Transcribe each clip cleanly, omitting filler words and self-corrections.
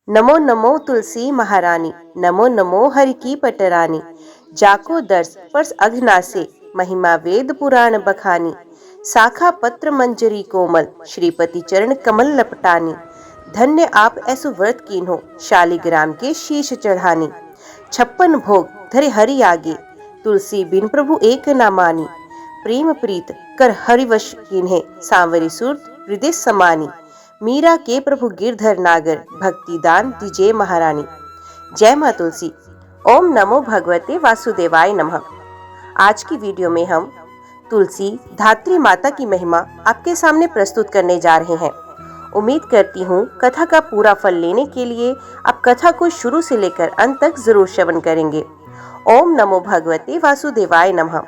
नमो नमो तुलसी महारानी, नमो नमो हरि की पटरानी। जाको दर्श परस अघनासे, महिमा वेद पुराण बखानी। शाखा पत्र मंजरी कोमल, श्रीपति चरण कमल लपटानी। धन्य आप ऐसु व्रत कीन्हो, शालिग्राम के शीश चढ़ानी। 56 भोग धरे हरि आगे, तुलसी बिन प्रभु एक ना मानी। प्रेम प्रीत कर हरिवश कीन्हे, सांवरी सूरत हृदय समानी। मीरा के प्रभु गिरधर नागर, भक्ति दान दीजिए महारानी। जय माँ तुलसी। ओम नमो भगवते वासुदेवाय नमः। आज की वीडियो में हम तुलसी धात्री माता की महिमा आपके सामने प्रस्तुत करने जा रहे हैं। उम्मीद करती हूँ कथा का पूरा फल लेने के लिए आप कथा को शुरू से लेकर अंत तक जरूर श्रवण करेंगे। ओम नमो भगवते वासुदेवाय नमः।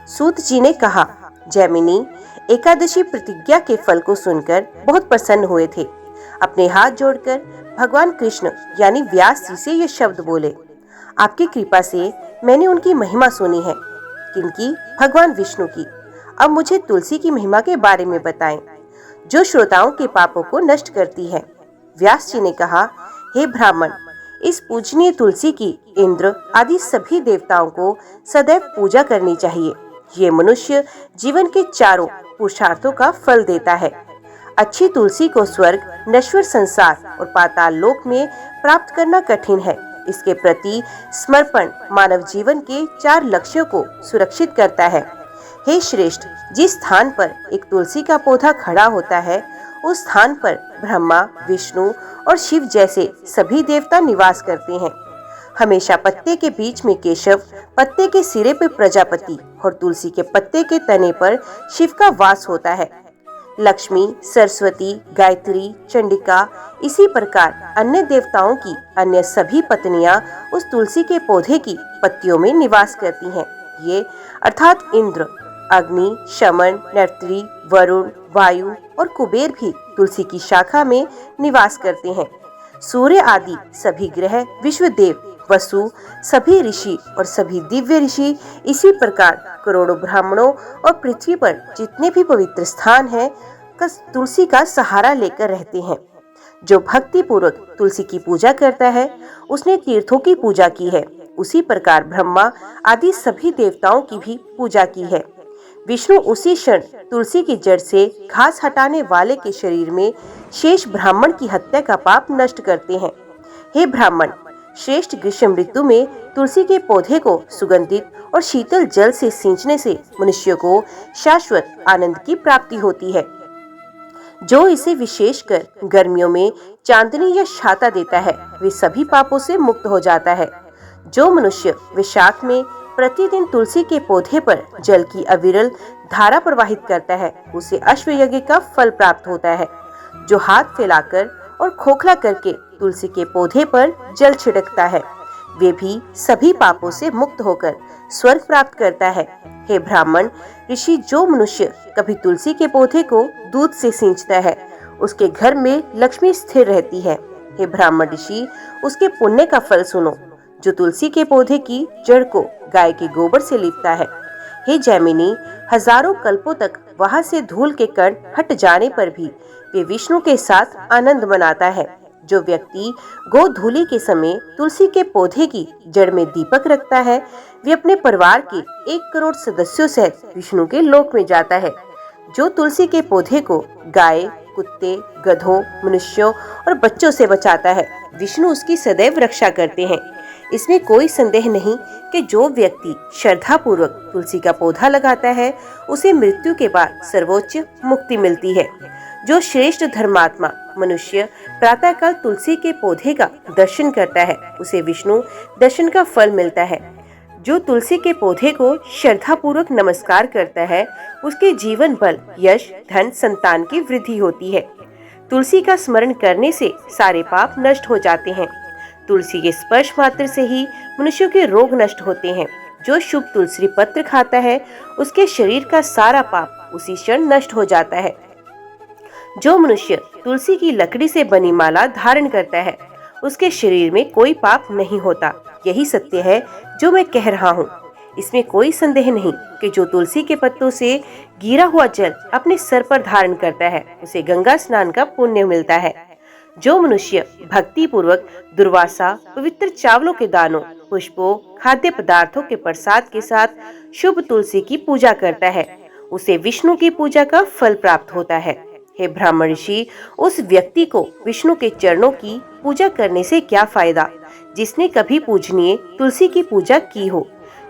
सूत जी ने कहा, जैमिनी एकादशी प्रतिज्ञा के फल को सुनकर बहुत प्रसन्न हुए थे। अपने हाथ जोड़कर भगवान कृष्ण यानी व्यास जी से ये शब्द बोले, आपकी कृपा से मैंने उनकी महिमा सुनी है। किनकी? भगवान विष्णु की। अब मुझे तुलसी की महिमा के बारे में बताएं, जो श्रोताओं के पापों को नष्ट करती है। व्यास जी ने कहा, हे ब्राह्मण, इस पूजनीय तुलसी की इंद्र आदि सभी देवताओं को सदैव पूजा करनी चाहिए। ये मनुष्य जीवन के चारों पुरुषार्थों का फल देता है। अच्छी तुलसी को स्वर्ग, नश्वर संसार और पाताल लोक में प्राप्त करना कठिन है। इसके प्रति समर्पण मानव जीवन के 4 लक्ष्यों को सुरक्षित करता है। हे श्रेष्ठ, जिस स्थान पर एक तुलसी का पौधा खड़ा होता है, उस स्थान पर ब्रह्मा, विष्णु और शिव जैसे सभी देवता निवास करते हैं। हमेशा पत्ते के बीच में केशव, पत्ते के सिरे पर प्रजापति और तुलसी के पत्ते के तने पर शिव का वास होता है। लक्ष्मी, सरस्वती, गायत्री, चंडिका, इसी प्रकार अन्य देवताओं की अन्य सभी पत्नियां उस तुलसी के पौधे की पत्तियों में निवास करती हैं। ये अर्थात इंद्र, अग्नि, शमन, नर्तरी, वरुण, वायु और कुबेर भी तुलसी की शाखा में निवास करते हैं। सूर्य आदि सभी ग्रह, विश्वदेव, वसु, सभी ऋषि और सभी दिव्य ऋषि, इसी प्रकार करोड़ों ब्राह्मणों और पृथ्वी पर जितने भी पवित्र स्थान हैं, तुलसी का सहारा लेकर रहते हैं। जो भक्ति पूर्वक तुलसी की पूजा करता है, उसने तीर्थों की पूजा की है। उसी प्रकार ब्रह्मा आदि सभी देवताओं की भी पूजा की है। विष्णु उसी क्षण तुलसी की जड़ से घास हटाने वाले के शरीर में शेष ब्राह्मण की हत्या का पाप नष्ट करते हैं। हे ब्राह्मण, श्रेष्ठ ग्रीष्म ऋतु में तुलसी के पौधे को सुगंधित और शीतल जल से सींचने से मनुष्य को शाश्वत आनंद की प्राप्ति होती है। जो इसे विशेषकर गर्मियों में चांदनी या छाता देता है, वे सभी पापों से मुक्त हो जाता है। जो मनुष्य वैशाख में प्रतिदिन तुलसी के पौधे पर जल की अविरल धारा प्रवाहित करता है, उसे अश्वयज्ञ का फल प्राप्त होता है। जो हाथ फैलाकर और खोखला करके तुलसी के पौधे पर जल छिड़कता है, वे भी सभी पापों से मुक्त होकर स्वर्ग प्राप्त करता है। हे ब्राह्मण ऋषि, जो मनुष्य कभी तुलसी के पौधे को दूध से सींचता है, उसके घर में लक्ष्मी स्थिर रहती है। हे ब्राह्मण ऋषि, उसके पुण्य का फल सुनो। जो तुलसी के पौधे की जड़ को गाय के गोबर से लीपता है, हे जैमिनी, हजारों कल्पों तक वहां से धूल के कण हट जाने पर भी वे विष्णु के साथ आनंद मनाता है। जो व्यक्ति गोधूली के समय तुलसी के पौधे की जड़ में दीपक रखता है, वे अपने परिवार के 1 करोड़ सदस्यों सहित विष्णु के लोक में जाता है। जो तुलसी के पौधे को गाय, कुत्ते, गधों, मनुष्यों और बच्चों से बचाता है, विष्णु उसकी सदैव रक्षा करते हैं। इसमें कोई संदेह नहीं कि जो व्यक्ति श्रद्धा पूर्वक तुलसी का पौधा लगाता है, उसे मृत्यु के बाद सर्वोच्च मुक्ति मिलती है। जो श्रेष्ठ धर्मात्मा मनुष्य प्रातःकाल तुलसी के पौधे का दर्शन करता है, उसे विष्णु दर्शन का फल मिलता है। जो तुलसी के पौधे को श्रद्धा पूर्वक नमस्कार करता है, उसके जीवन बल, यश, धन, संतान की वृद्धि होती है। तुलसी का स्मरण करने से सारे पाप नष्ट हो जाते हैं। तुलसी के स्पर्श मात्र से ही मनुष्यों के रोग नष्ट होते हैं। जो शुभ तुलसी पत्र खाता है, उसके शरीर का सारा पाप उसी क्षण नष्ट हो जाता है। जो मनुष्य तुलसी की लकड़ी से बनी माला धारण करता है, उसके शरीर में कोई पाप नहीं होता। यही सत्य है जो मैं कह रहा हूँ। इसमें कोई संदेह नहीं कि जो तुलसी के पत्तों से गिरा हुआ जल अपने सर पर धारण करता है, उसे गंगा स्नान का पुण्य मिलता है। जो मनुष्य भक्ति पूर्वक दुर्वासा पवित्र चावलों के दानों, पुष्पों, खाद्य पदार्थों के प्रसाद के साथ शुभ तुलसी की पूजा करता है, उसे विष्णु की पूजा का फल प्राप्त होता है। हे ब्राह्मण ऋषि, उस व्यक्ति को विष्णु के चरणों की पूजा करने से क्या फायदा, जिसने कभी पूजनीय तुलसी की पूजा की हो।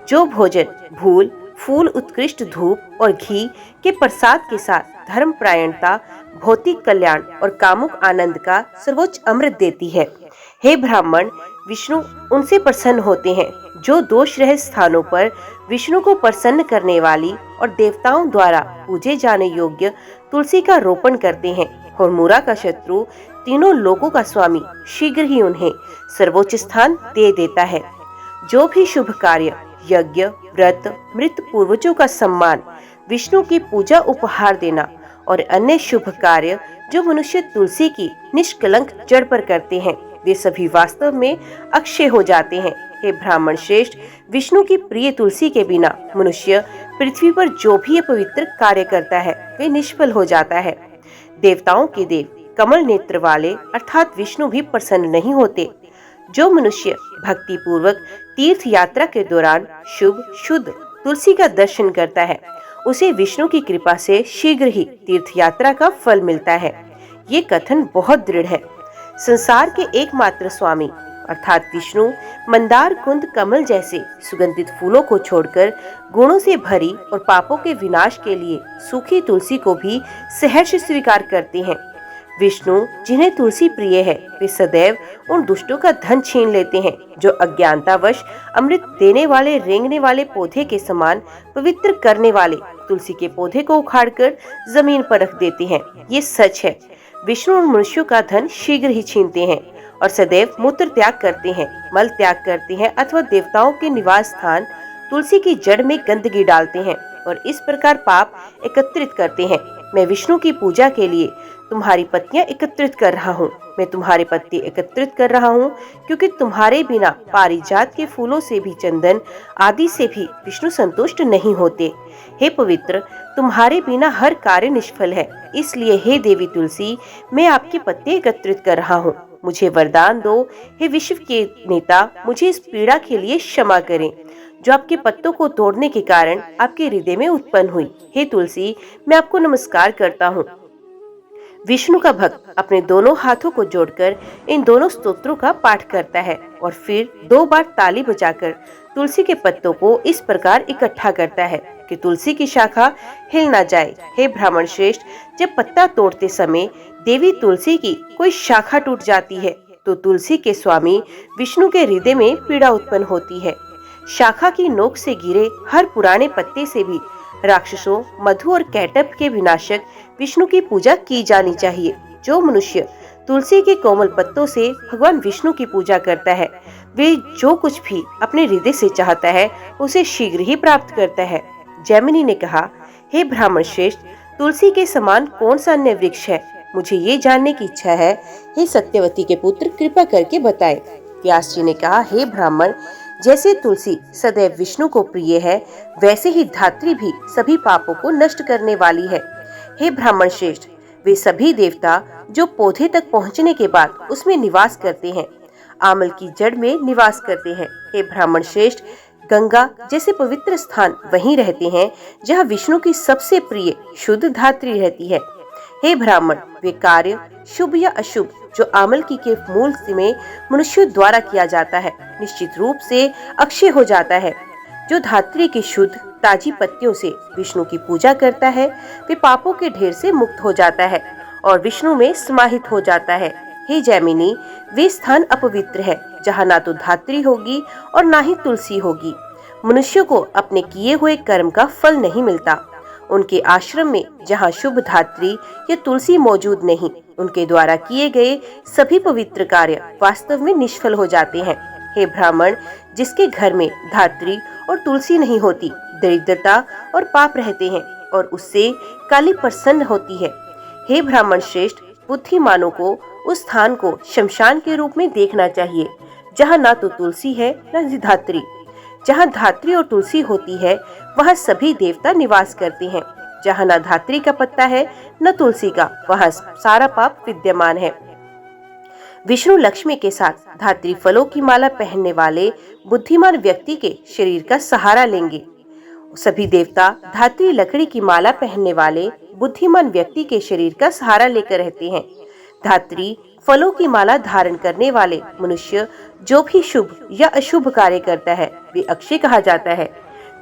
जो भोजन फूल, उत्कृष्ट धूप और घी के प्रसाद के साथ धर्मपरायणता, भौतिक कल्याण और कामुक आनंद का सर्वोच्च अमृत देती है। हे ब्राह्मण, विष्णु उनसे प्रसन्न होते हैं जो दोष रहित स्थानों पर विष्णु को प्रसन्न करने वाली और देवताओं द्वारा पूजे जाने योग्य तुलसी का रोपण करते हैं। और मुरा का शत्रु, तीनों लोकों का स्वामी, शीघ्र ही उन्हें सर्वोच्च स्थान दे देता है। जो भी शुभ कार्य, यज्ञ, व्रत, मृत पूर्वजों का सम्मान, विष्णु की पूजा उपहार देना और अन्य शुभ कार्य जो मनुष्य तुलसी की निष्कलंक जड़ पर करते हैं, वे सभी वास्तव में अक्षय हो जाते हैं। हे ब्राह्मण श्रेष्ठ, विष्णु की प्रिय तुलसी के बिना मनुष्य पृथ्वी पर जो भी पवित्र कार्य करता है वे निष्फल हो जाता है। देवताओं के देव कमल नेत्र वाले अर्थात विष्णु भी प्रसन्न नहीं होते। जो मनुष्य भक्ति पूर्वक तीर्थ यात्रा के दौरान शुभ शुद्ध तुलसी का दर्शन करता है, उसे विष्णु की कृपा से शीघ्र ही तीर्थ यात्रा का फल मिलता है। ये कथन बहुत दृढ़ है। संसार के एकमात्र स्वामी अर्थात विष्णु मंदार, कुंद, कमल जैसे सुगंधित फूलों को छोड़कर गुणों से भरी और पापों के विनाश के लिए सूखी तुलसी को भी सहर्ष स्वीकार करते हैं। विष्णु जिन्हें तुलसी प्रिय है, वे सदैव उन दुष्टों का धन छीन लेते हैं जो अज्ञानतावश अमृत देने वाले रेंगने वाले पौधे के समान पवित्र करने वाले तुलसी के पौधे को उखाड़कर जमीन पर रख देते हैं। ये सच है। विष्णु उन मनुष्यों का धन शीघ्र ही छीनते हैं और सदैव मूत्र त्याग करते हैं, मल त्याग करते हैं अथवा देवताओं के निवास स्थान तुलसी की जड़ में गंदगी डालते हैं और इस प्रकार पाप एकत्रित करते हैं। मैं विष्णु की पूजा के लिए तुम्हारी पत्तियां एकत्रित कर रहा हूँ। मैं तुम्हारे पत्ते एकत्रित कर रहा हूँ क्योंकि तुम्हारे बिना पारिजात के फूलों से भी, चंदन आदि से भी विष्णु संतुष्ट नहीं होते। हे पवित्र, तुम्हारे बिना हर कार्य निष्फल है। इसलिए हे देवी तुलसी, मैं आपके पत्ते एकत्रित कर रहा हूँ। मुझे वरदान दो। हे विश्व के नेता, मुझे इस पीड़ा के लिए क्षमा करें जो आपके पत्तों को तोड़ने के कारण आपके हृदय में उत्पन्न हुई। हे तुलसी, मैं आपको नमस्कार करता हूँ। विष्णु का भक्त अपने दोनों हाथों को जोड़कर इन दोनों स्तोत्रों का पाठ करता है और फिर 2 बार ताली बजाकर तुलसी के पत्तों को इस प्रकार इकट्ठा करता है कि तुलसी की शाखा हिल ना जाए। हे ब्राह्मण श्रेष्ठ, जब पत्ता तोड़ते समय देवी तुलसी की कोई शाखा टूट जाती है तो तुलसी के स्वामी विष्णु के हृदय में पीड़ा उत्पन्न होती है। शाखा की नोक से गिरे हर पुराने पत्ते से भी राक्षसों, मधु और कैटअप के विनाशक विष्णु की पूजा की जानी चाहिए। जो मनुष्य तुलसी के कोमल पत्तों से भगवान विष्णु की पूजा करता है, वे जो कुछ भी अपने हृदय से चाहता है उसे शीघ्र ही प्राप्त करता है। जैमिनी ने कहा, हे ब्राह्मण श्रेष्ठ, तुलसी के समान कौन सा अन्य वृक्ष है? मुझे ये जानने की इच्छा है। हे सत्यवती के पुत्र, कृपा करके बताएं। व्यास जी ने कहा, हे ब्राह्मण, जैसे तुलसी सदैव विष्णु को प्रिय है, वैसे ही धात्री भी सभी पापों को नष्ट करने वाली है। हे ब्राह्मण श्रेष्ठ, वे सभी देवता जो पौधे तक पहुंचने के बाद उसमें निवास करते हैं, आमल की जड़ में निवास करते हैं। हे ब्राह्मण श्रेष्ठ, गंगा जैसे पवित्र स्थान वहीं रहते हैं जहाँ विष्णु की सबसे प्रिय शुद्ध धात्री रहती है। हे ब्राह्मण, वे कार्य शुभ या अशुभ जो आमल की के मूल में मनुष्यों द्वारा किया जाता है, निश्चित रूप से अक्षय हो जाता है। जो धात्री की शुद्ध ताजी पत्तियों से विष्णु की पूजा करता है, वे पापों के ढेर से मुक्त हो जाता है और विष्णु में समाहित हो जाता है। हे जैमिनी, वे स्थान अपवित्र है जहाँ ना तो धात्री होगी और ना ही तुलसी होगी। मनुष्य को अपने किए हुए कर्म का फल नहीं मिलता। उनके आश्रम में जहाँ शुभ धात्री या तुलसी मौजूद नहीं, उनके द्वारा किए गए सभी पवित्र कार्य वास्तव में निष्फल हो जाते हैं। हे ब्राह्मण, जिसके घर में धात्री और तुलसी नहीं होती, दरिद्रता और पाप रहते हैं और उससे काली प्रसन्न होती है। हे ब्राह्मण श्रेष्ठ, बुद्धिमानों को उस स्थान को शमशान के रूप में देखना चाहिए जहाँ ना तो तुलसी है न धात्री। जहाँ धात्री और तुलसी होती है वहाँ सभी देवता निवास करते हैं। जहाँ न धात्री का पत्ता है न तुलसी का, वहाँ सारा पाप विद्यमान है। विष्णु लक्ष्मी के साथ धात्री फलों की माला पहनने वाले बुद्धिमान व्यक्ति के शरीर का सहारा लेंगे। सभी देवता धात्री लकड़ी की माला पहनने वाले बुद्धिमान व्यक्ति के शरीर का सहारा लेकर रहते हैं। धात्री फलों की माला धारण करने वाले मनुष्य जो भी शुभ या अशुभ कार्य करता है वे अक्षय कहा जाता है।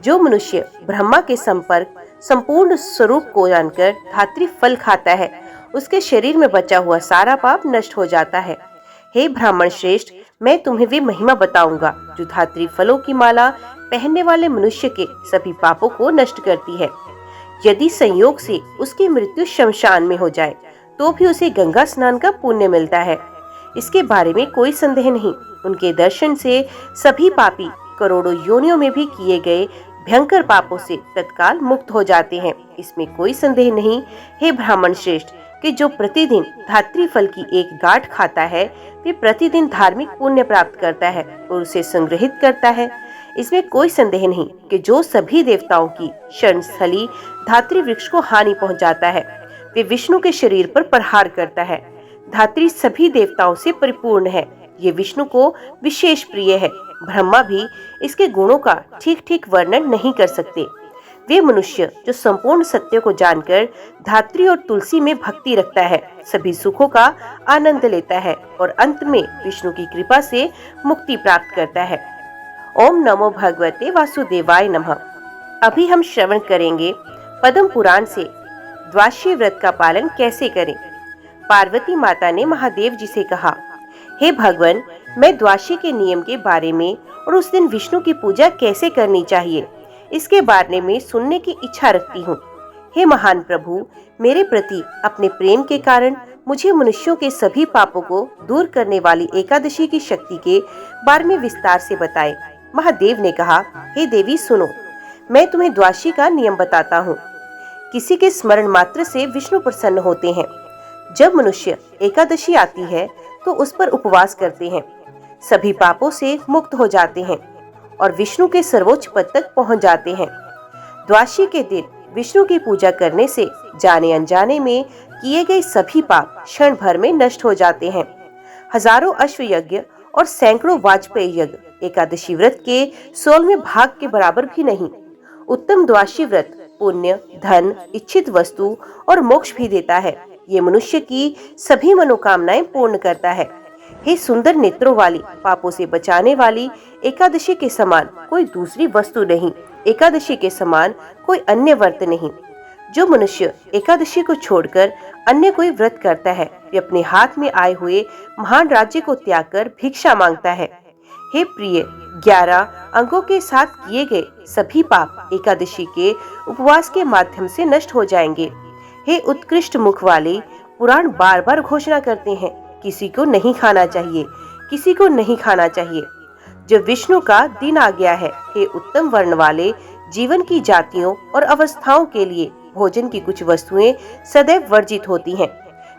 जो मनुष्य ब्रह्मा के संपूर्ण स्वरूप को जानकर धात्री फल खाता है उसके शरीर में बचा हुआ सारा पाप नष्ट हो जाता है। हे ब्राह्मण श्रेष्ठ, मैं तुम्हें वे महिमा बताऊंगा जो धात्री फलों की माला पहनने वाले मनुष्य के सभी पापों को नष्ट करती है। यदि संयोग से उसकी मृत्यु शमशान में हो जाए तो भी उसे गंगा स्नान का पुण्य मिलता है। इसके बारे में कोई संदेह नहीं। उनके दर्शन से सभी पापी करोड़ों योनियों में भी किए गए भयंकर पापों से तत्काल मुक्त हो जाते हैं। इसमें कोई संदेह नहीं हे ब्राह्मण श्रेष्ठ कि जो प्रतिदिन धात्री फल की एक गांठ खाता है वे प्रतिदिन धार्मिक पुण्य प्राप्त करता है और उसे संग्रहित करता है। इसमें कोई संदेह नहीं कि जो सभी देवताओं की शरण स्थली धात्री वृक्ष को हानि पहुंचाता है वे विष्णु के शरीर पर प्रहार करता है। धात्री सभी देवताओं से परिपूर्ण है। ये विष्णु को विशेष प्रिय है। ब्रह्मा भी इसके गुणों का ठीक ठीक वर्णन नहीं कर सकते। वे मनुष्य जो संपूर्ण सत्य को जानकर धात्री और तुलसी में भक्ति रखता है सभी सुखों का आनंद लेता है और अंत में विष्णु की कृपा से मुक्ति प्राप्त करता है। ओम नमो भगवते वासुदेवाय नमः। अभी हम श्रवण करेंगे पद्म पुराण से द्वादशी व्रत का पालन कैसे करें। पार्वती माता ने महादेव जी से कहा, हे भगवान, मैं द्वादशी के नियम के बारे में और उस दिन विष्णु की पूजा कैसे करनी चाहिए इसके बारे में सुनने की इच्छा रखती हूँ। हे महान प्रभु, मेरे प्रति अपने प्रेम के कारण मुझे मनुष्यों के सभी पापों को दूर करने वाली एकादशी की शक्ति के बारे में विस्तार से बताएं। महादेव ने कहा, हे देवी सुनो, मैं तुम्हें द्वादशी का नियम बताता हूँ। किसी के स्मरण मात्र से विष्णु प्रसन्न होते हैं। जब मनुष्य एकादशी आती है तो उस पर उपवास करते हैं, सभी पापों से मुक्त हो जाते हैं और विष्णु के सर्वोच्च पद तक पहुंच जाते हैं। द्वादशी के दिन विष्णु की पूजा करने से जाने अनजाने में किए गए सभी पाप क्षण भर में नष्ट हो जाते हैं। हजारों अश्व यज्ञ और सैकड़ों वाजपेयी यज्ञ एकादशी व्रत के 16वें भाग के बराबर भी नहीं। उत्तम द्वादशी व्रत पुण्य, धन, इच्छित वस्तु और मोक्ष भी देता है। ये मनुष्य की सभी मनोकामनाएं पूर्ण करता है। हे सुंदर नेत्रों वाली, पापों से बचाने वाली एकादशी के समान कोई दूसरी वस्तु नहीं, एकादशी के समान कोई अन्य व्रत नहीं। जो मनुष्य एकादशी को छोड़कर अन्य कोई व्रत करता है वे अपने हाथ में आए हुए महान राज्य को त्याग कर भिक्षा मांगता है। हे प्रिय, 11 अंगों के साथ किए गए सभी पाप एकादशी के उपवास के माध्यम से नष्ट हो जाएंगे। हे उत्कृष्ट मुख वाले, पुराण बार बार घोषणा करते हैं, किसी को नहीं खाना चाहिए, किसी को नहीं खाना चाहिए। जब विष्णु का दिन आ गया है, हे उत्तम वर्ण वाले, जीवन की जातियों और अवस्थाओं के लिए भोजन की कुछ वस्तुएं सदैव वर्जित होती हैं,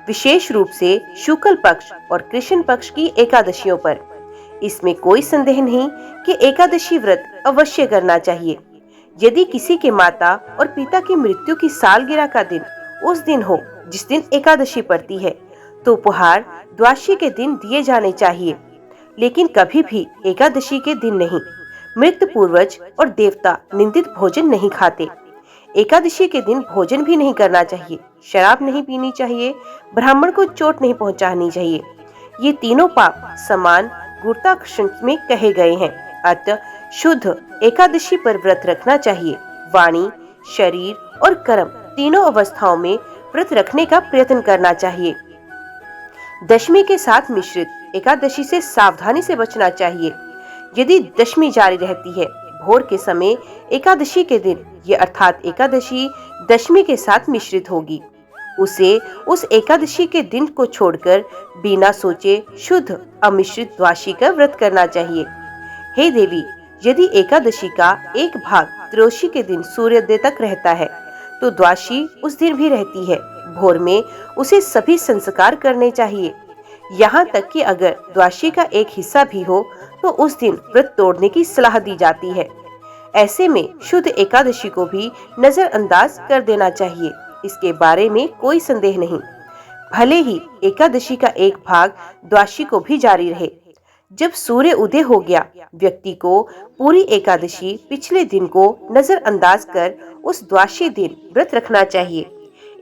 विशेष रूप से शुक्ल पक्ष और कृष्ण पक्ष की एकादशियों पर। इसमें कोई संदेह नहीं कि एकादशी व्रत अवश्य करना चाहिए। यदि किसी के माता और पिता की मृत्यु की सालगिरह का दिन उस दिन हो जिस दिन एकादशी पड़ती है तो उपहार द्वादशी के दिन दिए जाने चाहिए, लेकिन कभी भी एकादशी के दिन नहीं। मृत पूर्वज और देवता निंदित भोजन नहीं खाते। एकादशी के दिन भोजन भी नहीं करना चाहिए, शराब नहीं पीनी चाहिए, ब्राह्मण को चोट नहीं पहुंचानी चाहिए। ये तीनों पाप समान गुरुत्वाकर्षण में कहे गए हैं। अतः शुद्ध एकादशी पर व्रत रखना चाहिए। वाणी, शरीर और कर्म तीनों अवस्थाओं में व्रत रखने का प्रयत्न करना चाहिए। दशमी के साथ मिश्रित एकादशी से सावधानी से बचना चाहिए। यदि दशमी जारी रहती है भोर के समय एकादशी के दिन, ये अर्थात एकादशी दशमी के साथ मिश्रित होगी, उसे उस एकादशी के दिन को छोड़कर बिना सोचे शुद्ध अमिश्रित द्वादशी का व्रत करना चाहिए। हे देवी, यदि एकादशी का एक भाग त्रयोदशी के दिन सूर्योदय तक रहता है तो द्वादशी उस दिन भी रहती है। भोर में उसे सभी संस्कार करने चाहिए। यहाँ तक कि अगर द्वादशी का एक हिस्सा भी हो तो उस दिन व्रत तोड़ने की सलाह दी जाती है। ऐसे में शुद्ध एकादशी को भी नजरअंदाज कर देना चाहिए। इसके बारे में कोई संदेह नहीं। भले ही एकादशी का एक भाग द्वादशी को भी जारी रहे। जब सूर्य उदय हो गया, व्यक्ति को पूरी एकादशी पिछले दिन को नजरअंदाज कर उस द्वादशी दिन व्रत रखना चाहिए।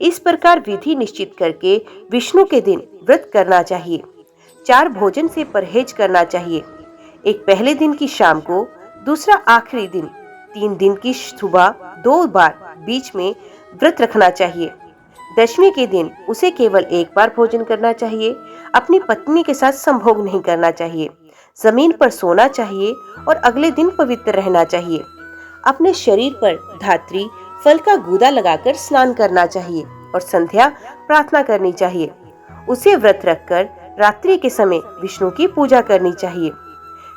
इस प्रकार विधि निश्चित करके विष्णु के दिन व्रत करना चाहिए। 4 भोजन से परहेज करना चाहिए। एक पहले दिन की शाम को, दूसरा आखिरी दिन, 3 दिन की सुबह 2 बार बीच में व्रत रखना चाहिए। दशमी के दिन उसे केवल एक बार भोजन करना चाहिए। अपनी पत्नी के साथ संभोग नहीं करना चाहिए। जमीन पर सोना चाहिए और अगले दिन पवित्र रहना चाहिए। अपने शरीर पर धात्री फल का गूदा लगाकर स्नान करना चाहिए और संध्या प्रार्थना करनी चाहिए। उसे व्रत रखकर रात्रि के समय विष्णु की पूजा करनी चाहिए।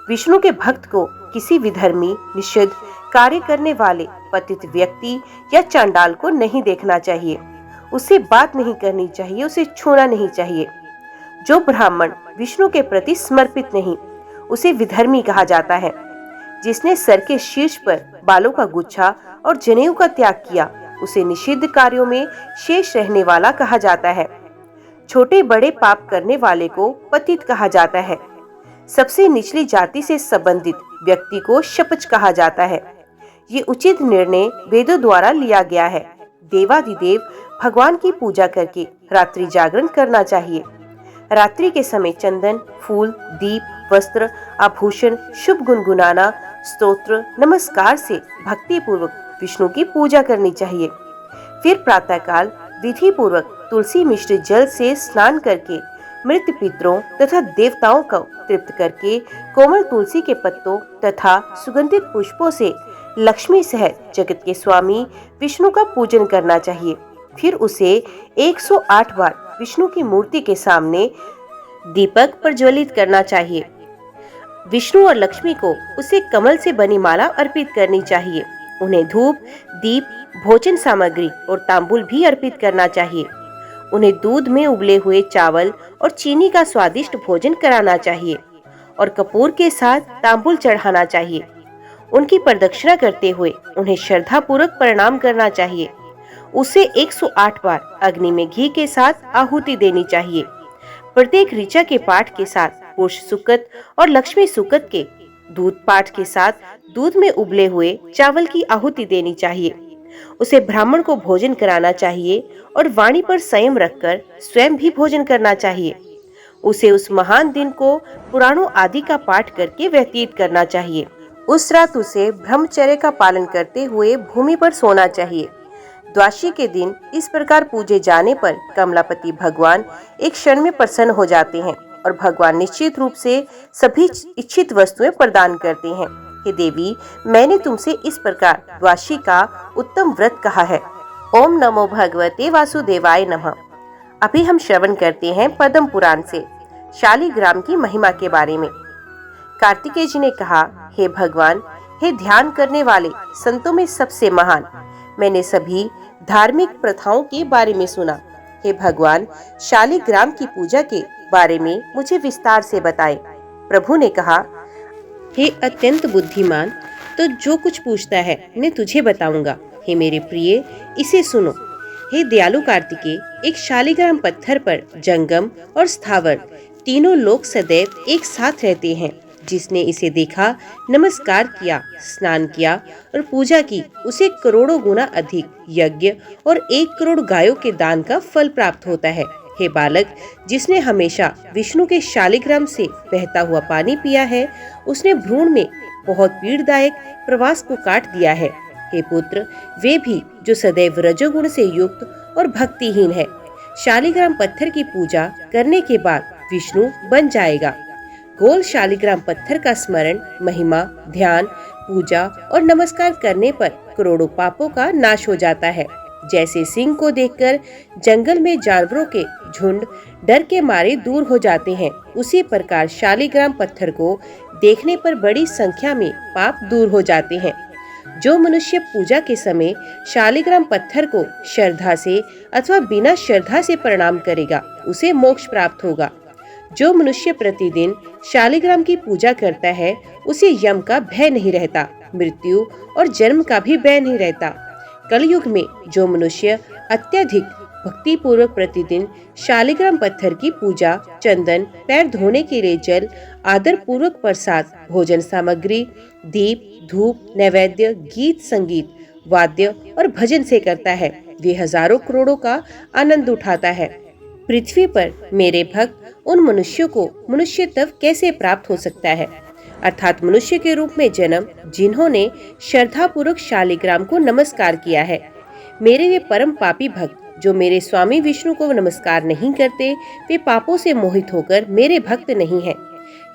विष्णु के भक्त को किसी विधर्मी, निषिद्ध कार्य करने वाले पतित व्यक्ति या चांडाल को नहीं देखना चाहिए। उससे बात नहीं करनी चाहिए, उसे छूना नहीं चाहिए। जो ब्राह्मण विष्णु के प्रति समर्पित नहीं, उसे विधर्मी कहा जाता है। जिसने सर के शीर्ष पर बालों का गुच्छा और जनेऊ का त्याग किया, उसे निषिद्ध कार्यों में शेष रहने वाला कहा जाता है। छोटे बड़े पाप करने वाले को पतित कहा जाता है। सबसे निचली जाति से संबंधित व्यक्ति को शपच कहा जाता है। ये उचित निर्णय वेदों द्वारा लिया गया है। देवाधिदेव भगवान की पूजा करके रात्रि जागरण करना चाहिए। रात्रि के समय चंदन, फूल, दीप, वस्त्र, आभूषण, शुभ गुनगुनाना, स्तोत्र, नमस्कार से भक्ति पूर्वक विष्णु की पूजा करनी चाहिए। फिर प्रातःकाल विधि पूर्वक तुलसी मिश्रित जल से स्नान करके मृत पितरों तथा देवताओं को तृप्त करके कोमल तुलसी के पत्तों तथा सुगंधित पुष्पों से लक्ष्मी सहित जगत के स्वामी विष्णु का पूजन करना चाहिए। फिर उसे 108 बार विष्णु की मूर्ति के सामने दीपक प्रज्वलित करना चाहिए। विष्णु और लक्ष्मी को उसे कमल से बनी माला अर्पित करनी चाहिए। उन्हें धूप, दीप, भोजन सामग्री और तांबुल भी अर्पित करना चाहिए। उन्हें दूध में उबले हुए चावल और चीनी का स्वादिष्ट भोजन कराना चाहिए और कपूर के साथ तांबुल चढ़ाना चाहिए। उनकी प्रदक्षिणा करते हुए उन्हें श्रद्धा पूर्वक प्रणाम करना चाहिए। उसे 108 बार अग्नि में घी के साथ आहुति देनी चाहिए। प्रत्येक ऋचा के पाठ के साथ पुरुष सुकत और लक्ष्मी सुकत के दूध पाठ के साथ दूध में उबले हुए चावल की आहुति देनी चाहिए। उसे ब्राह्मण को भोजन कराना चाहिए और वाणी पर संयम रखकर स्वयं भी भोजन करना चाहिए। उसे उस महान दिन को पुराणों आदि का पाठ करके व्यतीत करना चाहिए। उस रात उसे ब्रह्मचर्य का पालन करते हुए भूमि पर सोना चाहिए। द्वादशी के दिन इस प्रकार पूजे जाने पर कमलापति भगवान एक क्षण में प्रसन्न हो जाते हैं और भगवान निश्चित रूप से सभी इच्छित वस्तुएं प्रदान करते हैं। हे देवी, मैंने तुमसे इस प्रकार द्वादशी का उत्तम व्रत कहा है। ओम नमो भगवते वासुदेवाय नमः। अभी हम श्रवण करते हैं पद्म पुराण से शालिग्राम की महिमा के बारे में। कार्तिकेय जी ने कहा, हे भगवान, हे ध्यान करने वाले संतों में सबसे महान, मैंने सभी धार्मिक प्रथाओं के बारे में सुना। हे भगवान, शालिग्राम की पूजा के बारे में मुझे विस्तार से बताएं। प्रभु ने कहा, हे अत्यंत बुद्धिमान, तो जो कुछ पूछता है मैं तुझे बताऊंगा। हे मेरे प्रिय, इसे सुनो। हे दयालु कार्तिकेय, एक शालिग्राम पत्थर पर जंगम और स्थावर तीनों लोग सदैव एक साथ रहते हैं। जिसने इसे देखा, नमस्कार किया, स्नान किया और पूजा की, उसे करोड़ों गुना अधिक यज्ञ और 1 करोड़ गायों के दान का फल प्राप्त होता है। हे बालक, जिसने हमेशा विष्णु के शालिग्राम से बहता हुआ पानी पिया है, उसने भ्रूण में बहुत पीड़ादायक प्रवास को काट दिया है। हे पुत्र, वे भी जो सदैव रजोगुण से युक्त और भक्तिहीन है, शालिग्राम पत्थर की पूजा करने के बाद विष्णु बन जाएगा। गोल शालिग्राम पत्थर का स्मरण, महिमा, ध्यान, पूजा और नमस्कार करने पर करोड़ों पापों का नाश हो जाता है। जैसे सिंह को देखकर जंगल में जानवरों के झुंड डर के मारे दूर हो जाते हैं, उसी प्रकार शालिग्राम पत्थर को देखने पर बड़ी संख्या में पाप दूर हो जाते हैं। जो मनुष्य पूजा के समय शालिग्राम पत्थर को श्रद्धा से अथवा बिना श्रद्धा से प्रणाम करेगा, उसे मोक्ष प्राप्त होगा। जो मनुष्य प्रतिदिन शालिग्राम की पूजा करता है, उसे यम का भय नहीं रहता, मृत्यु और जन्म का भी भय नहीं रहता। कलयुग में जो मनुष्य अत्यधिक भक्ति पूर्वक प्रतिदिन शालिग्राम पत्थर की पूजा, चंदन, पैर धोने के लिए जल, आदर पूर्वक प्रसाद, भोजन सामग्री, दीप, धूप, नैवेद्य, गीत संगीत, वाद्य और भजन से करता है। वे हजारों करोड़ों का आनंद उठाता है। पृथ्वी पर मेरे भक्त उन मनुष्यों को मनुष्यत्व कैसे प्राप्त हो सकता है, अर्थात मनुष्य के रूप में जन्म, जिन्होंने श्रद्धा पूर्वक शालिग्राम को नमस्कार किया है। मेरे वे परम पापी भक्त जो मेरे स्वामी विष्णु को नमस्कार नहीं करते, वे पापों से मोहित होकर मेरे भक्त नहीं हैं।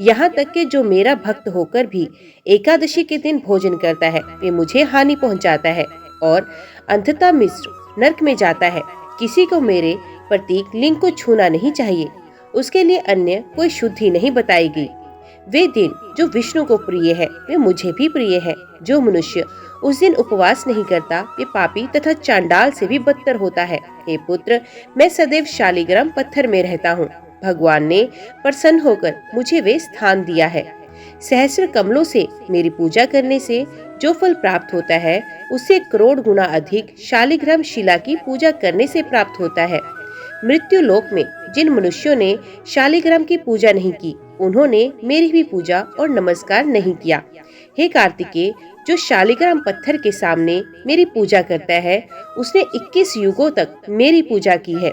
यहाँ तक कि जो मेरा भक्त होकर भी एकादशी के दिन भोजन करता है, वे मुझे हानि पहुँचाता है और अंततः मिश्र नरक में जाता है। किसी को मेरे प्रतीक लिंग को छूना नहीं चाहिए, उसके लिए अन्य कोई शुद्धि नहीं बताई गई। वे दिन जो विष्णु को प्रिय है, वे मुझे भी प्रिय है। जो मनुष्य उस दिन उपवास नहीं करता, वे पापी तथा चांडाल से भी बदतर होता है। हे पुत्र, मैं सदैव शालिग्राम पत्थर में रहता हूँ। भगवान ने प्रसन्न होकर मुझे वे स्थान दिया है। सहस्र कमलों से मेरी पूजा करने से जो फल प्राप्त होता है, उससे करोड़ गुना अधिक शालिग्राम शिला की पूजा करने से प्राप्त होता है। मृत्यु लोक में जिन मनुष्यों ने शालिग्राम की पूजा नहीं की, उन्होंने मेरी भी पूजा और नमस्कार नहीं किया। हे कार्तिकेय, जो शालिग्राम पत्थर के सामने मेरी पूजा करता है, उसने 21 युगों तक मेरी पूजा की है।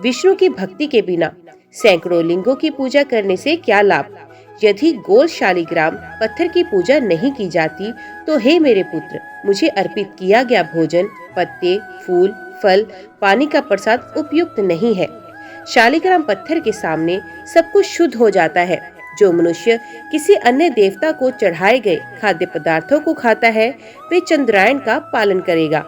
विष्णु की भक्ति के बिना सैकड़ों लिंगों की पूजा करने से क्या लाभ। यदि गोल शालिग्राम पत्थर की पूजा नहीं की जाती, तो हे मेरे पुत्र, मुझे अर्पित किया गया भोजन, पत्ते, फूल, फल, पानी का प्रसाद उपयुक्त नहीं है। शालिग्राम पत्थर के सामने सब कुछ शुद्ध हो जाता है। जो मनुष्य किसी अन्य देवता को चढ़ाए गए खाद्य पदार्थों को खाता है, वे चंद्रायन का पालन करेगा,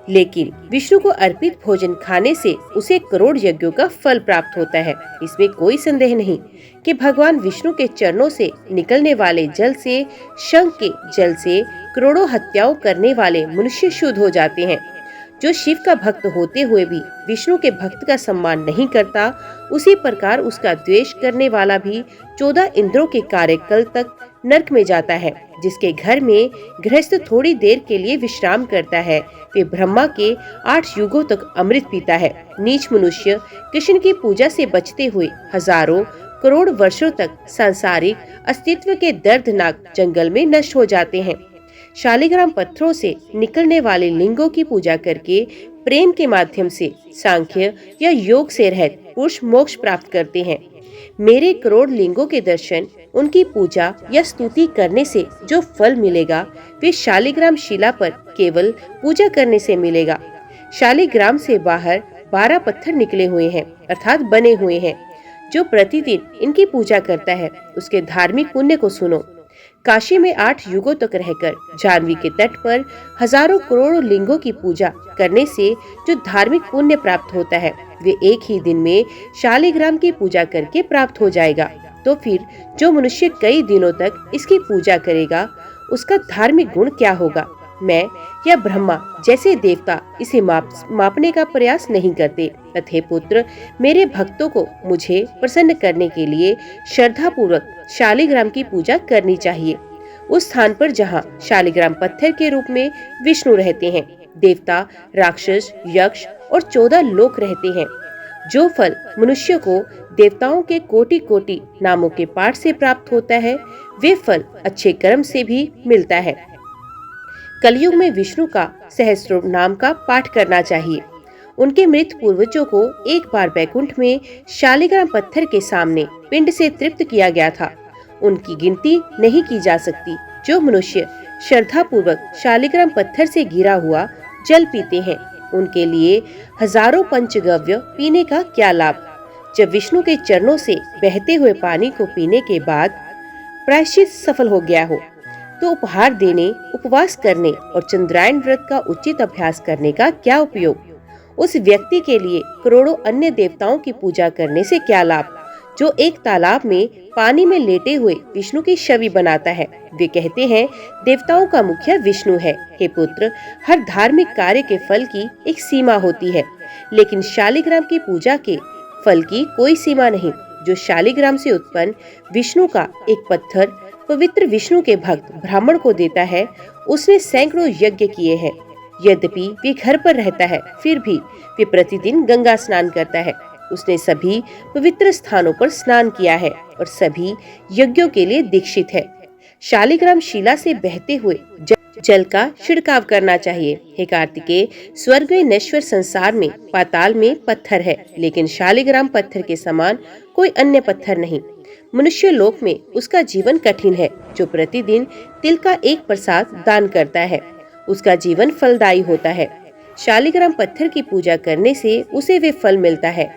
लेकिन विष्णु को अर्पित भोजन खाने से उसे करोड़ यज्ञों का फल प्राप्त होता है। इसमें कोई संदेह नहीं कि भगवान विष्णु के चरणों से निकलने वाले जल से, शंख के जल से करोड़ों हत्याओं करने वाले मनुष्य शुद्ध हो जाते हैं। जो शिव का भक्त होते हुए भी विष्णु के भक्त का सम्मान नहीं करता, उसी प्रकार उसका द्वेष करने वाला भी 14 इंद्रों के कार्यकाल तक नरक में जाता है। जिसके घर में गृहस्थ थोड़ी देर के लिए विश्राम करता है, वे ब्रह्मा के 8 युगों तक अमृत पीता है। नीच मनुष्य कृष्ण की पूजा से बचते हुए हजारों करोड़ वर्षों तक सांसारिक अस्तित्व के दर्दनाक जंगल में नष्ट हो जाते हैं। शालिग्राम पत्थरों से निकलने वाले लिंगों की पूजा करके प्रेम के माध्यम से सांख्य या योग से रहित पुरुष मोक्ष प्राप्त करते हैं। मेरे करोड़ लिंगों के दर्शन, उनकी पूजा या स्तुति करने से जो फल मिलेगा, वे शालिग्राम शिला पर केवल पूजा करने से मिलेगा। शालिग्राम से बाहर 12 पत्थर निकले हुए हैं, अर्थात बने हुए हैं। जो प्रतिदिन इनकी पूजा करता है, उसके धार्मिक पुण्य को सुनो। काशी में 8 युगों तक रहकर जाह्नवी के तट पर हजारों करोड़ों लिंगों की पूजा करने से जो धार्मिक पुण्य प्राप्त होता है, वे एक ही दिन में शालिग्राम की पूजा करके प्राप्त हो जाएगा। तो फिर जो मनुष्य कई दिनों तक इसकी पूजा करेगा, उसका धार्मिक गुण क्या होगा। मैं या ब्रह्मा जैसे देवता इसे मापने का प्रयास नहीं करते। अतः पुत्र, मेरे भक्तों को मुझे प्रसन्न करने के लिए श्रद्धा पूर्वक शालिग्राम की पूजा करनी चाहिए। उस स्थान पर जहाँ शालिग्राम पत्थर के रूप में विष्णु रहते हैं, देवता, राक्षस, यक्ष और 14 लोक रहते हैं। जो फल मनुष्य को देवताओं के कोटि कोटि नामों के पाठ से प्राप्त होता है, वे फल अच्छे कर्म से भी मिलता है। कलयुग में विष्णु का सहस्त्रों नाम का पाठ करना चाहिए। उनके मृत पूर्वजों को एक बार बैकुंठ में शालिग्राम पत्थर के सामने पिंड से तृप्त किया गया था। उनकी गिनती नहीं की जा सकती। जो मनुष्य श्रद्धा पूर्वक शालिग्राम पत्थर से गिरा हुआ जल पीते हैं, उनके लिए हजारों पंचगव्य पीने का क्या लाभ। जब विष्णु के चरणों से बहते हुए पानी को पीने के बाद प्रायश्चित सफल हो गया हो, तो उपहार देने, उपवास करने और चंद्रायन व्रत का उचित अभ्यास करने का क्या उपयोग। उस व्यक्ति के लिए करोड़ों अन्य देवताओं की पूजा करने से क्या लाभ, जो एक तालाब में पानी में लेटे हुए विष्णु की छवि बनाता है। वे कहते हैं, देवताओं का मुखिया विष्णु है। हे पुत्र, हर धार्मिक कार्य के फल की एक सीमा होती है, लेकिन शालिग्राम की पूजा के फल की कोई सीमा नहीं। जो शालिग्राम से उत्पन्न विष्णु का एक पत्थर पवित्र विष्णु के भक्त ब्राह्मण को देता है, उसने सैकड़ों यज्ञ किए हैं। यद्यपि वे घर पर रहता है, फिर भी वे प्रतिदिन गंगा स्नान करता है। उसने सभी पवित्र स्थानों पर स्नान किया है और सभी यज्ञों के लिए दीक्षित है। शालिग्राम शिला से बहते हुए जल का छिड़काव करना चाहिए। हे कार्तिकेय, स्वर्ग में नश्वर संसार में पाताल में पत्थर है, लेकिन शालिग्राम पत्थर के समान कोई अन्य पत्थर नहीं। मनुष्य लोक में उसका जीवन कठिन है। जो प्रतिदिन तिल का एक प्रसाद दान करता है, उसका जीवन फलदायी होता है। शालिग्राम पत्थर की पूजा करने से उसे वे फल मिलता है।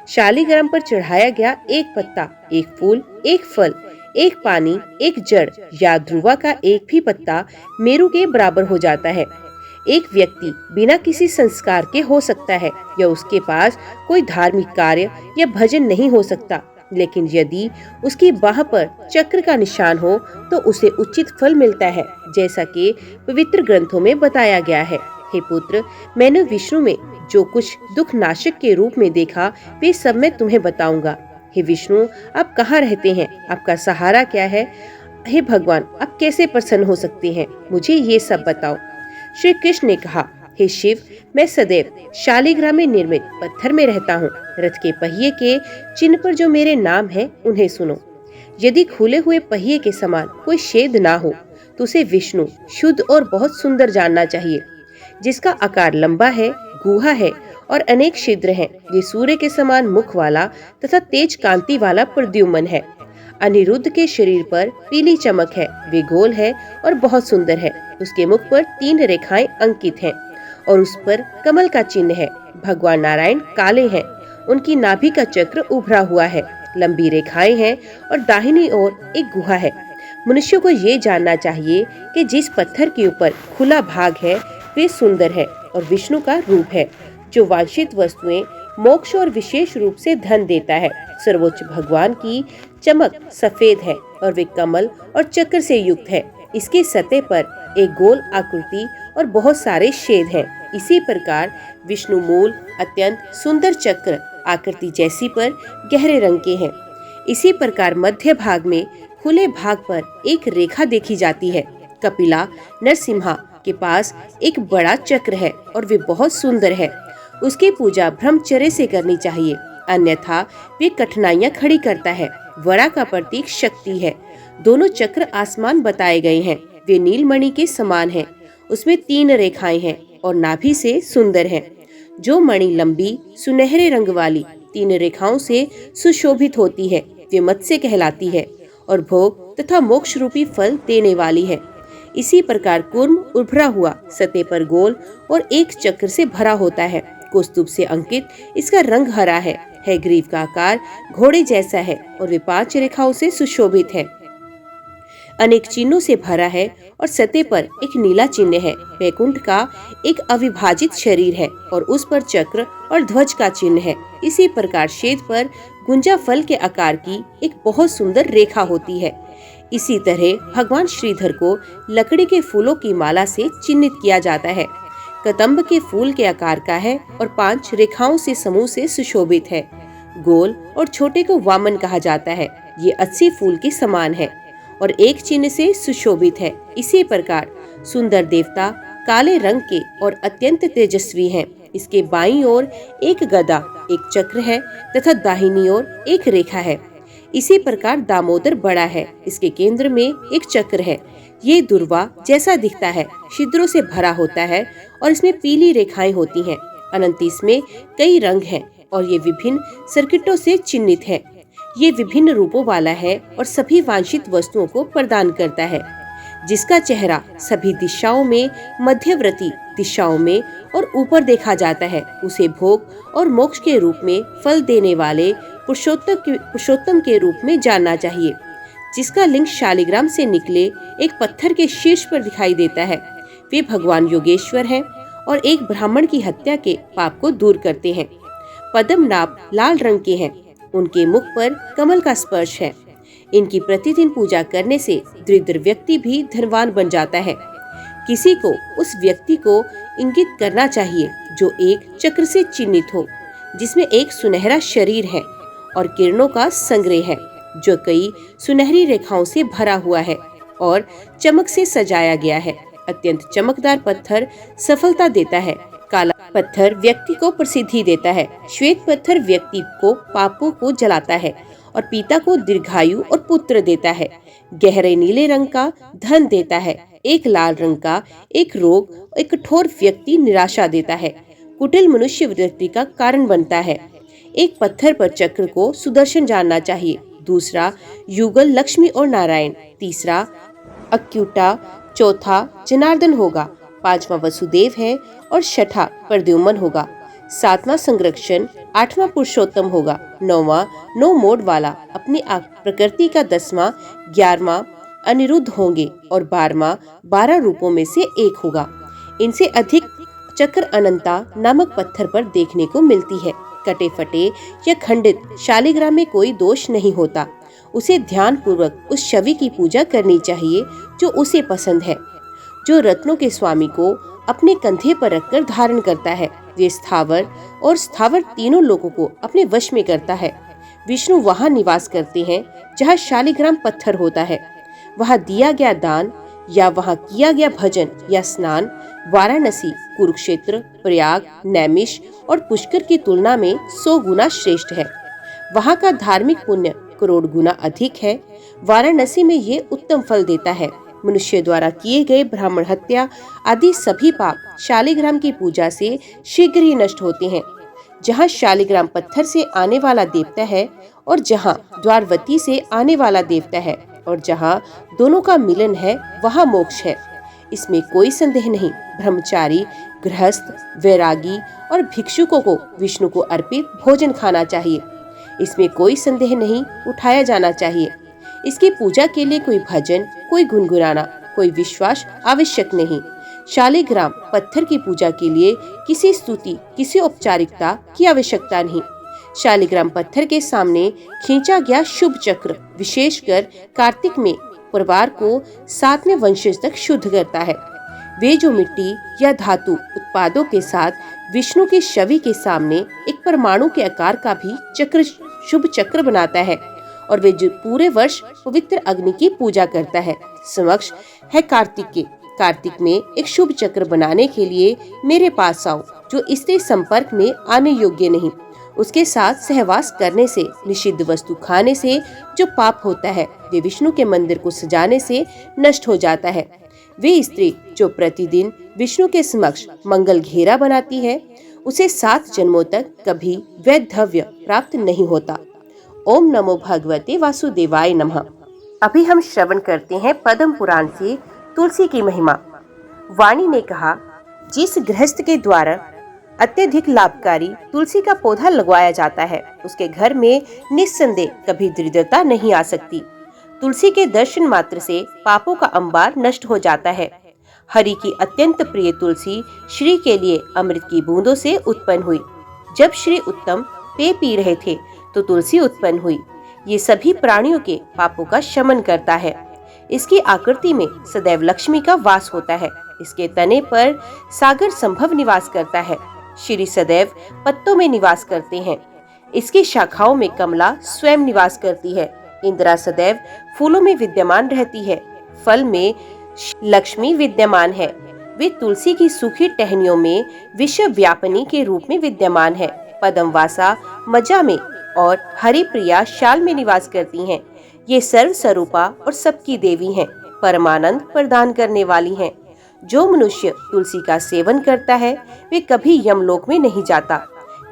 शालिग्राम पर चढ़ाया गया एक पत्ता, एक फूल, एक फल, एक पानी, एक जड़ या ध्रुवा का एक भी पत्ता मेरु के बराबर हो जाता है। एक व्यक्ति बिना किसी संस्कार के हो सकता है या उसके पास कोई धार्मिक कार्य या भजन नहीं हो सकता, लेकिन यदि उसकी बाह पर चक्र का निशान हो तो उसे उचित फल मिलता है, जैसा कि पवित्र ग्रंथों में बताया गया है। हे पुत्र, मैंने विष्णु में जो कुछ दुख नाशक के रूप में देखा, वे सब मैं तुम्हें बताऊंगा। हे विष्णु, आप कहाँ रहते हैं? आपका सहारा क्या है? हे भगवान, आप कैसे प्रसन्न हो सकते हैं? मुझे ये सब बताओ। श्री कृष्ण ने कहा, हे शिव, मैं सदैव शालिग्राम में निर्मित पत्थर में रहता हूँ। रथ के पहिए के चिन्ह पर जो मेरे नाम है, उन्हें सुनो। यदि खुले हुए पहिए के समान कोई छेद ना हो तो उसे विष्णु शुद्ध और बहुत सुंदर जानना चाहिए। जिसका आकार लंबा है, गुहा है और अनेक छिद्र हैं। ये सूर्य के समान मुख वाला तथा तेज कांति वाला प्रद्युम्न है। अनिरुद्ध के शरीर पर पीली चमक है। वे गोल है और बहुत सुंदर है। उसके मुख पर 3 रेखाएं अंकित हैं और उस पर कमल का चिन्ह है। भगवान नारायण काले हैं। उनकी नाभि का चक्र उभरा हुआ है। लंबी रेखाएं हैं और दाहिनी ओर एक गुहा है। मनुष्य को ये जानना चाहिए कि जिस पत्थर के ऊपर खुला भाग है, वे सुंदर है और विष्णु का रूप है, जो वांछित वस्तुएं, मोक्ष और विशेष रूप से धन देता है। सर्वोच्च भगवान की चमक सफेद है और वे कमल और चक्र से युक्त है। इसके सतह पर एक गोल आकृति और बहुत सारे छेद हैं। इसी प्रकार विष्णु मूल अत्यंत सुंदर चक्र आकृति जैसी पर गहरे रंग के हैं। इसी प्रकार मध्य भाग में खुले भाग पर एक रेखा देखी जाती है। कपिला नरसिम्हा के पास एक बड़ा चक्र है और वे बहुत सुंदर है। उसकी पूजा ब्रह्मचर्य से करनी चाहिए, अन्यथा वे कठिनाइयां खड़ी करता है। वरा का प्रतीक शक्ति है। दोनों चक्र आसमान बताए गए हैं। वे नीलमणि के समान हैं। उसमें 3 रेखाएं हैं और नाभि से सुंदर हैं। जो मणि लंबी सुनहरे रंग वाली 3 रेखाओं से सुशोभित होती है, वे मत्स्य कहलाती है और भोग तथा मोक्ष रूपी फल देने वाली है। इसी प्रकार कूर्म उभरा हुआ सतह पर गोल और एक चक्र से भरा होता है। कौस्तुभ से अंकित इसका रंग हरा है। ग्रीव का आकार घोड़े जैसा है और वे 5 रेखाओं से सुशोभित है। अनेक चिन्हों से भरा है और सतह पर एक नीला चिन्ह है। वैकुंठ का एक अविभाजित शरीर है और उस पर चक्र और ध्वज का चिन्ह है। इसी प्रकार छेद पर गुंजा फल के आकार की एक बहुत सुंदर रेखा होती है। इसी तरह भगवान श्रीधर को लकड़ी के फूलों की माला से चिन्हित किया जाता है। कदम्ब के फूल के आकार का है और 5 रेखाओं से समूह से सुशोभित है। गोल और छोटे को वामन कहा जाता है। ये 80 फूल के समान है और एक चिन्ह से सुशोभित है। इसी प्रकार सुंदर देवता काले रंग के और अत्यंत तेजस्वी हैं। इसके बाईं ओर एक गदा, एक चक्र है तथा दाहिनी ओर एक रेखा है। इसी प्रकार दामोदर बड़ा है। इसके केंद्र में एक चक्र है। ये दुर्वा जैसा दिखता है, छिद्रों से भरा होता है और इसमें पीली रेखाएं होती हैं। अनंत इसमें कई रंग हैं और ये विभिन्न सर्किटों से चिन्हित है। ये विभिन्न रूपों वाला है और सभी वांछित वस्तुओं को प्रदान करता है। जिसका चेहरा सभी दिशाओं में, मध्यवर्ती दिशाओं में और ऊपर देखा जाता है, उसे भोग और मोक्ष के रूप में फल देने वाले पुरुषोत्तम के रूप में जानना चाहिए। जिसका लिंग शालिग्राम से निकले एक पत्थर के शीर्ष पर दिखाई देता है, वे भगवान योगेश्वर हैं और एक ब्राह्मण की हत्या के पाप को दूर करते हैं। पद्मनाभ लाल रंग के हैं। उनके मुख पर कमल का स्पर्श है। इनकी प्रतिदिन पूजा करने से दरिद्र व्यक्ति भी धनवान बन जाता है। किसी को उस व्यक्ति को इंगित करना चाहिए जो एक चक्र से चिन्हित हो, जिसमें एक सुनहरा शरीर है और किरणों का संग्रह है, जो कई सुनहरी रेखाओं से भरा हुआ है और चमक से सजाया गया है। अत्यंत चमकदार पत्थर सफलता देता है। काला पत्थर व्यक्ति को प्रसिद्धि देता है। श्वेत पत्थर व्यक्ति को पापों को जलाता है और पीता को दीर्घायु और पुत्र देता है। गहरे नीले रंग का धन देता है। एक लाल रंग का एक रोग, एक कठोर व्यक्ति निराशा देता है। कुटिल मनुष्य व्यक्ति का कारण बनता है। एक पत्थर पर चक्र को सुदर्शन जानना चाहिए। दूसरा युगल लक्ष्मी और नारायण। तीसरा अक्यूटा। चौथा जनार्दन होगा। पांचवा वसुदेव है और छठा प्रद्युम्न होगा। सातवां संरक्षण। आठवां पुरुषोत्तम होगा। नौवां नौ मोड़ वाला अपनी प्रकृति का। 10वां 11वां अनिरुद्ध होंगे और 12वां 12 रूपों में से एक होगा। इनसे अधिक चक्र अनंता नामक पत्थर पर देखने को मिलती है। कटे फटे या खंडित शालिग्राम में कोई दोष नहीं होता। उसे ध्यान पूर्वक उस छवि की पूजा करनी चाहिए जो उसे पसंद है, जो रत्नों के स्वामी को अपने कंधे पर रखकर धारण करता है। वे स्थावर और स्थावर तीनों लोगों को अपने वश में करता है। विष्णु वहाँ निवास करते हैं जहाँ शालिग्राम पत्थर होता है। वहाँ दिया गया दान या वहाँ किया गया भजन या स्नान वाराणसी, कुरुक्षेत्र, प्रयाग, नैमिष और पुष्कर की तुलना में 100 गुना श्रेष्ठ है। वहाँ का धार्मिक पुण्य करोड़ गुना अधिक है। वाराणसी में ये उत्तम फल देता है। मनुष्य द्वारा किए गए ब्राह्मण हत्या आदि सभी पाप शालिग्राम की पूजा से शीघ्र ही नष्ट होते हैं। जहाँ शालिग्राम पत्थर से आने वाला देवता है और जहाँ द्वारवती से आने वाला देवता है और जहाँ दोनों का मिलन है वहाँ मोक्ष है। इसमें कोई संदेह नहीं। ब्रह्मचारी, गृहस्थ, वैरागी और भिक्षुकों को विष्णु को अर्पित भोजन खाना चाहिए। इसमें कोई संदेह नहीं, उठाया जाना चाहिए। इसकी पूजा के लिए कोई भजन, कोई गुनगुनाना, कोई विश्वास आवश्यक नहीं। शालिग्राम पत्थर की पूजा के लिए किसी स्तुति, किसी औपचारिकता की आवश्यकता नहीं। शालिग्राम पत्थर के सामने खींचा गया शुभ चक्र विशेषकर कार्तिक में परिवार को 7वें वंशज तक शुद्ध करता है। वे जो मिट्टी या धातु उत्पादों के साथ विष्णु की छवि के सामने एक परमाणु के आकार का भी चक्र, शुभ चक्र बनाता है और वे जो पूरे वर्ष पवित्र अग्नि की पूजा करता है। समक्ष है कार्तिक में एक शुभ चक्र बनाने के लिए मेरे पास आओ। जो स्त्री संपर्क में आने योग्य नहीं, उसके साथ सहवास करने से, निषिद्ध वस्तु खाने से जो पाप होता है वे विष्णु के मंदिर को सजाने से नष्ट हो जाता है। वे स्त्री जो प्रतिदिन विष्णु के समक्ष मंगल घेरा बनाती है उसे 7 जन्मों तक कभी वैधव्य प्राप्त नहीं होता। ओम नमो भगवते वासुदेवाय नमः। अभी हम श्रवण करते हैं पद्म पुराण से तुलसी की महिमा। वाणी ने कहा, जिस गृहस्थ के द्वारा अत्यधिक लाभकारी तुलसी का पौधा लगवाया जाता है उसके घर में निस्संदेह कभी दरिद्रता नहीं आ सकती। तुलसी के दर्शन मात्र से पापों का अंबार नष्ट हो जाता है। हरि की अत्यंत प्रिय तुलसी श्री के लिए अमृत की बूंदों से उत्पन्न हुई। जब श्री उत्तम पेय पी रहे थे तो तुलसी उत्पन्न हुई। ये सभी प्राणियों के पापों का शमन करता है। इसकी आकृति में सदैव लक्ष्मी का वास होता है। इसके तने पर सागर संभव निवास करता है। श्री सदैव पत्तों में निवास करते हैं। इसकी शाखाओं में कमला स्वयं निवास करती है। इंदिरा सदैव फूलों में विद्यमान रहती है। फल में लक्ष्मी विद्यमान है। वे तुलसी की सूखी टहनियों में विश्व व्यापिनी के रूप में विद्यमान है। पद्मवासा मजा में और हरिप्रिया शाल में निवास करती हैं। ये सर्व स्वरूपा और सबकी देवी हैं, परमानंद प्रदान करने वाली हैं। जो मनुष्य तुलसी का सेवन करता है वे कभी यमलोक में नहीं जाता।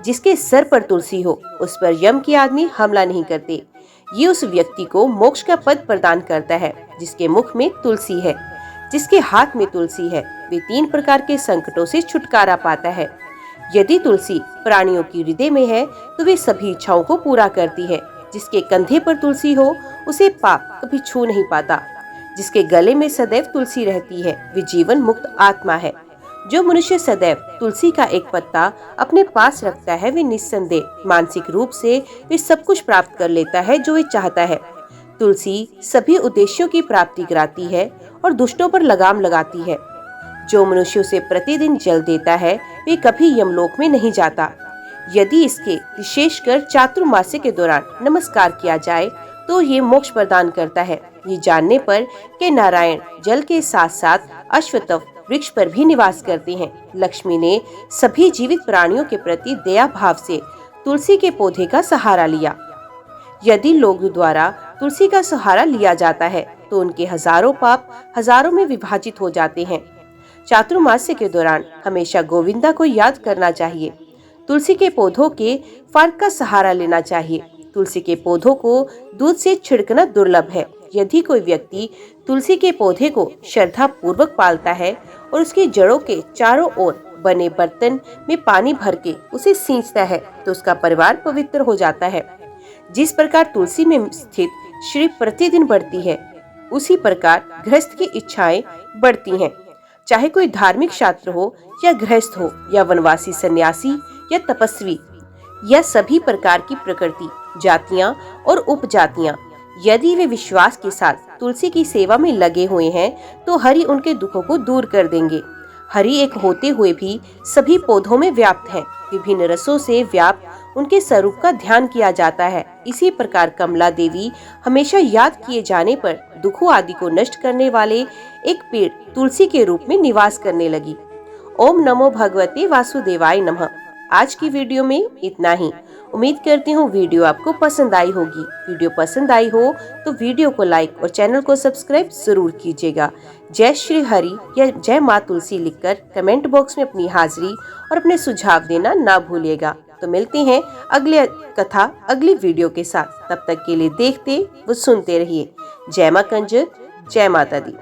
जिसके सर पर तुलसी हो उस पर यम के आदमी हमला नहीं करते। ये उस व्यक्ति को मोक्ष का पद प्रदान करता है जिसके मुख में तुलसी है। जिसके हाथ में तुलसी है वे 3 प्रकार के संकटों से छुटकारा पाता है। यदि तुलसी प्राणियों की हृदय में है तो वे सभी इच्छाओं को पूरा करती है। जिसके कंधे पर तुलसी हो उसे पाप कभी छू नहीं पाता। जिसके गले में सदैव तुलसी रहती है वे जीवन मुक्त आत्मा है। जो मनुष्य सदैव तुलसी का एक पत्ता अपने पास रखता है वे निस्संदेह मानसिक रूप से वे सब कुछ प्राप्त कर लेता है जो वे चाहता है। तुलसी सभी उद्देश्यों की प्राप्ति कराती है और दुष्टों पर लगाम लगाती है। जो मनुष्य उसे प्रतिदिन जल देता है वे कभी यमलोक में नहीं जाता। यदि इसके विशेषकर चातुर्मास्य के दौरान नमस्कार किया जाए तो ये मोक्ष प्रदान करता है। ये जानने पर कि नारायण जल के साथ साथ अश्वत्थ वृक्ष पर भी निवास करते हैं। लक्ष्मी ने सभी जीवित प्राणियों के प्रति दया भाव से तुलसी के पौधे का सहारा लिया। यदि लोगों द्वारा तुलसी का सहारा लिया जाता है तो उनके हजारों पाप हजारों में विभाजित हो जाते हैं। चातुर्मास्य के दौरान हमेशा गोविंदा को याद करना चाहिए। तुलसी के पौधों के फल का सहारा लेना चाहिए। तुलसी के पौधों को दूध से छिड़कना दुर्लभ है। यदि कोई व्यक्ति तुलसी के पौधे को श्रद्धा पूर्वक पालता है और उसकी जड़ों के चारों ओर बने बर्तन में पानी भर के उसे सींचता है तो उसका परिवार पवित्र हो जाता है। जिस प्रकार तुलसी में स्थित श्री प्रतिदिन बढ़ती है, उसी प्रकार गृहस्थ की इच्छाएं बढ़ती हैं। चाहे कोई धार्मिक छात्र हो या गृहस्थ हो या वनवासी सन्यासी या तपस्वी या सभी प्रकार की प्रकृति जातियां और उपजातियां, यदि वे विश्वास के साथ तुलसी की सेवा में लगे हुए हैं तो हरि उनके दुखों को दूर कर देंगे। हरि एक होते हुए भी सभी पौधों में व्याप्त है। विभिन्न रसों से व्याप्त उनके स्वरूप का ध्यान किया जाता है। इसी प्रकार कमला देवी हमेशा याद किए जाने पर दुखों आदि को नष्ट करने वाले एक पेड़ तुलसी के रूप में निवास करने लगी। ओम नमो भगवते वासुदेवाय नमः। आज की वीडियो में इतना ही। उम्मीद करती हूँ वीडियो आपको पसंद आई होगी। वीडियो पसंद आई हो तो वीडियो को लाइक और चैनल को सब्सक्राइब जरूर कीजिएगा। जय श्री हरि या जय माँ तुलसी लिखकर कमेंट बॉक्स में अपनी हाजिरी और अपने सुझाव देना ना भूलिएगा। तो मिलते हैं अगले कथा अगली वीडियो के साथ। तब तक के लिए देखते व सुनते रहिए। जय माँ कंजर, जय माता दी।